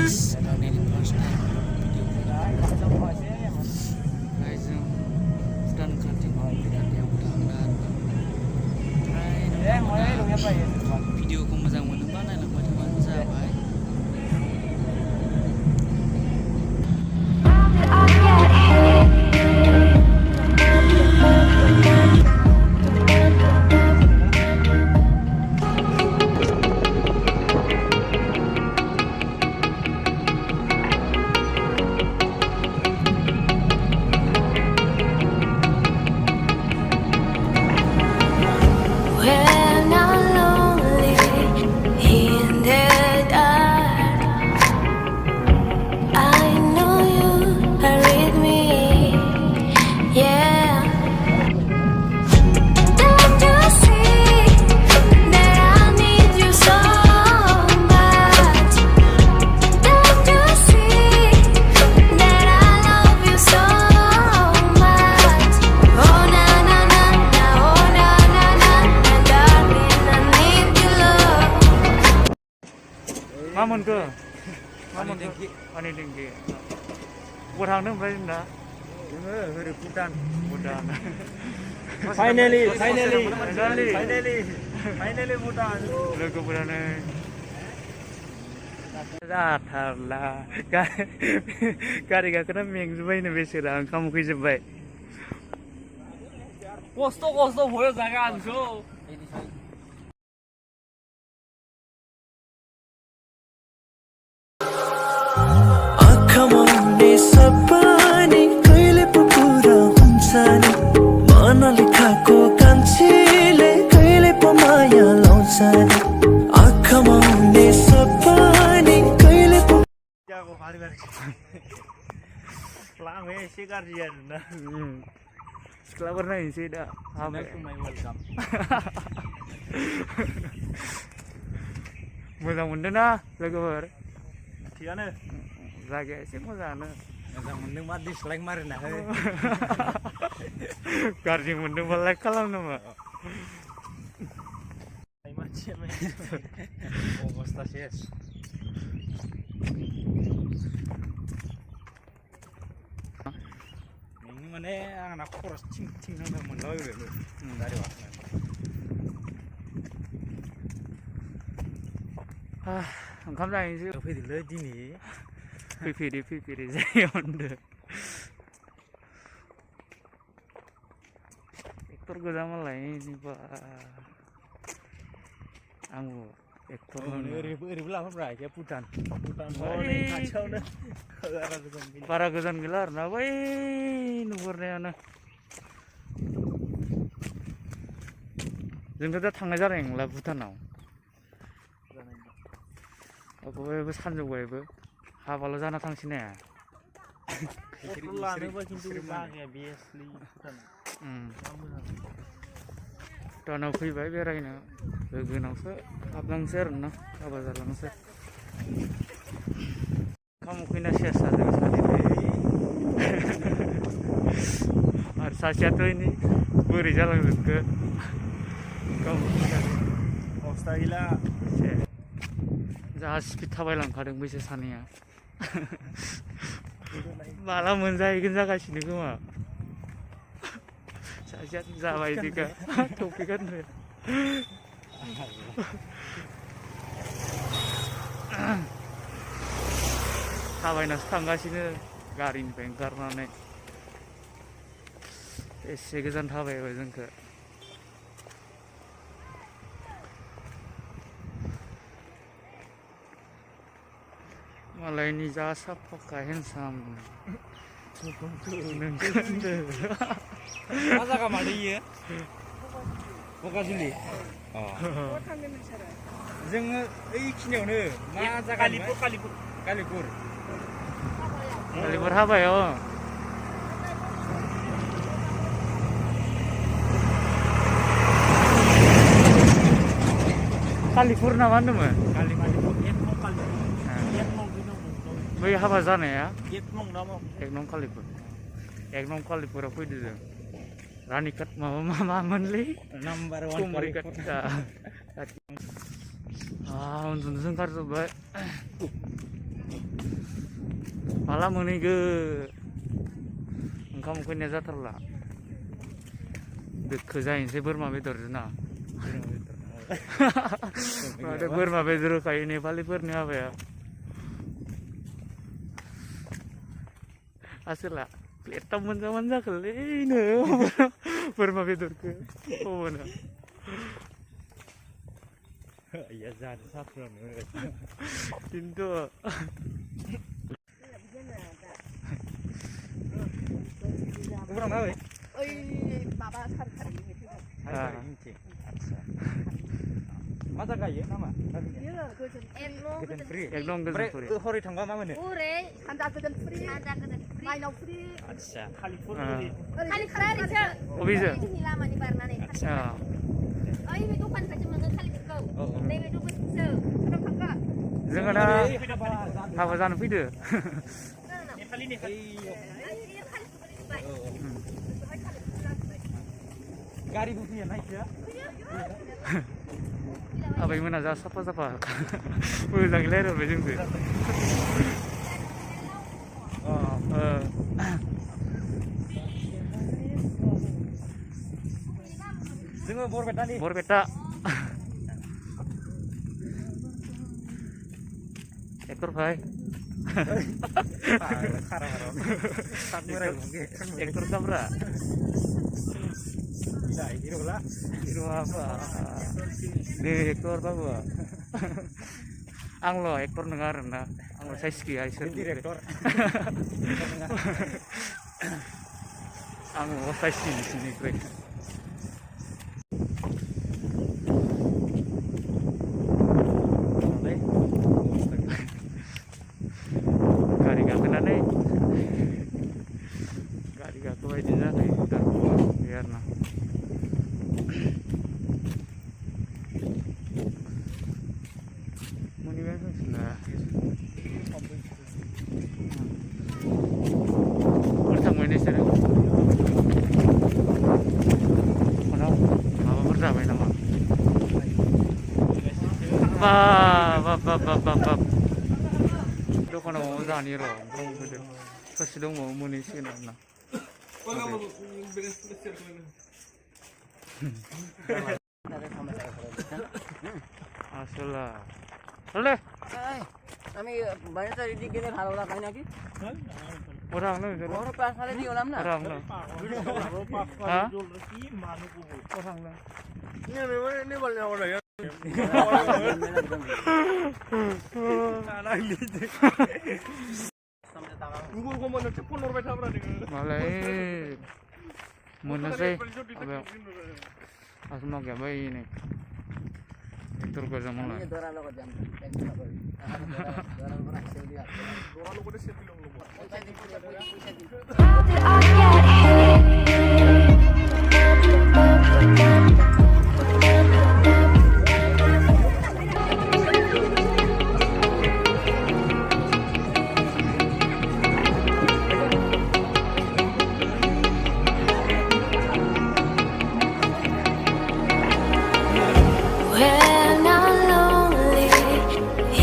ini first time video guys Bhutan Kanting dengan yang Bhutan videoku मोजां मोनोबा नायलांबाय थाबानो जाबाय Mamun Ani tinggi. Buat hang berapa dah? Dari Bhutan. Finally Bhutan. Lagu Bhutan. Zatarlah. Kari kena mengjubai ni besar. Kamu kejebay. Kosto boleh jangan so. सपानी कहिले पो पुरा हुन्छ नि मन लेखाको कान्छीले कहिले पो माया लाउँछ नि आँखामा हुने सपानी कहिले पो जाको पारिवारिक लामे सिकार जियान न sekolah pernah sih dah sampai welcome मोजां ना लोगोफोर थिगानो जायगाया एसे मोजाङानो मोजां मोनदों मा dislike मारिना हो गाज्रि मोनदोंबा लाइक खालामनो मा मानसिया अबस्था सेस नों माने आंना खरस थिं नांदोंमोन ओरैनो गारि ओंखाम जाहैनोसै फैदोलै दिनै फैफेरै जायो होनदों एक्टर गोजा मालाय बा आंबो एक्टर ओरैबो लाफाब्रा एखे Bhutan खाथियावनो बारा गोजान गैला आरोना बै नुहुरनायानो जोंथ' दा थांनाय जानाय नंला Bhutanआव बयबो सानजौबायबो हाबाल' जाना थांसै ने Bhutanआव फैबाय बेरायनो लोगोनावसो हाबलांसै आरोना हाबा जालांसै ओंखाम उखैना सेस जादों सानैबो आरो सासेयाथ' इनि बोरै जालांजोबखो ओंखाम उखैनानै अबस्था गैला जा स्पिड थाबायलांखादों बैसोर सानैया माला मोनजाहैगोन जागासिनो खोमा सासेया जाबाय दिगा थौफैगोन थाबायनासो थांगासिनो गारिनिफ्राय ओंखारनानै एसे गोजान थाबायबाय जोंखौ मालायनि जा साफाखा हेन्डसाम मा जागा मादै इयो बगाजुलि जोङो ओइखिनियावनो मा जागा कालिपुर हाबायाव कालिपुर ना मा होनदोंमोन बै हाबा जानाया एक नं कालिपुराव फैदो जों रानिकाट माबामोनलै नाम्बार 1 कुमारिकाट उन्दुनोसो ओंखारजोब्बाय malah meninggal ओंखाम उखैनाया जाथारला दोखो जाहैनोसै बोरमा बेदर जोंना माथो बोरमा बेदर होखायो नेपालिफोरनि हाबाया आसोला प्लेटाव मोनजाबानो जाखोलैनो बोरमा बेदरखौ अबावनो iya jadi satu खिन्थु kurang tahu ya masa kaya nama एकदम गोजोन फुरि hori thangga ma mane Pure, handa godan free, mainaw free. acha Kali kerari siya. 어비즈 Ini lama di barna nih. 자 Oh ini tuh kan kaca mana kali kau. Dewi tuh kan se. Kenapa kakak? जोङो दा हाबा जानो फैदो Nepali nih गारि बुफैया नायखो आबैमोना जा साफा साफा मोजाङै रायज्लायबाय जोंजों जोङो बरपेटा nih बरपेटा ekor भाई ekor sabra hero apa ekor babu आं ल' एक्टर नङा आरोना आं साइज गैया इसोर डिरेक्टर आं साइज नोंसिनिख्रुइ गारि गाखोनानै गारि गाखोबाय बिदि जानाय दा गैया आरोना मोनहैबाय फैफिनला बोरै थांबाय नोंसोरो उनाव माबाफोर जाबाय नामा बाब दखानाव जानि र' बुंबोदों ससे दंबावो मोनहैसिगोन आरोना আসলে চলে আমি বাড়িতে রেডি করে ভালো লাগাই নাকি ওরা হলো বড় পাশালে দিয়ে হলাম না ওরা হলো হ্যাঁ ওরা হলো ini boleh orang ya Gua mau cepul lor beta berani. malai menasai asma gak bayi ini tur ko zaman lah ধরা লোক জান টেনশন করে ধরা লোক রাখছে দিয়া Orang lu pada siap bilang lu. When I'm lonely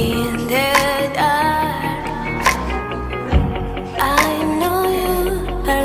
in the dark, I know you are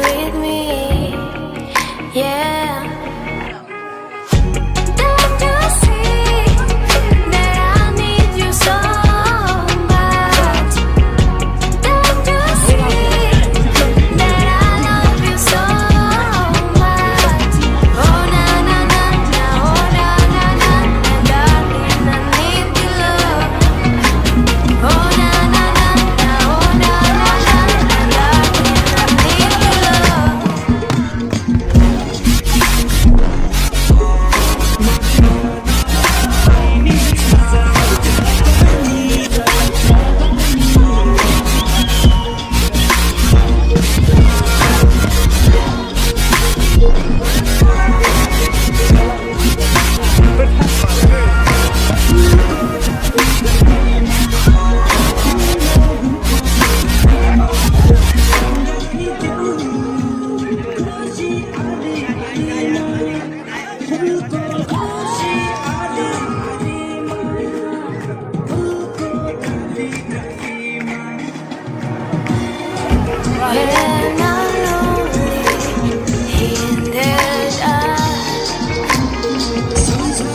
Yeah.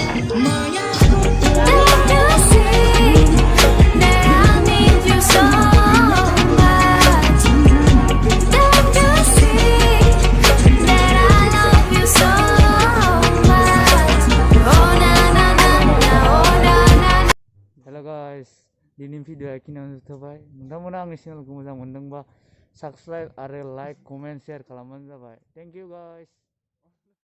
Don't you see that I need you so much? Don't you see that I love you so much? Oh na na na na, oh na na. Halo guys, दिनैनि भिडिअ'आ खिनियावनो जोबथ'बाय। नोंथांमोना आंनि चेनेलखौ मोजां मोनदोंबा subscribe आरो like comment share खालामबानो जाबाय। Thank you guys.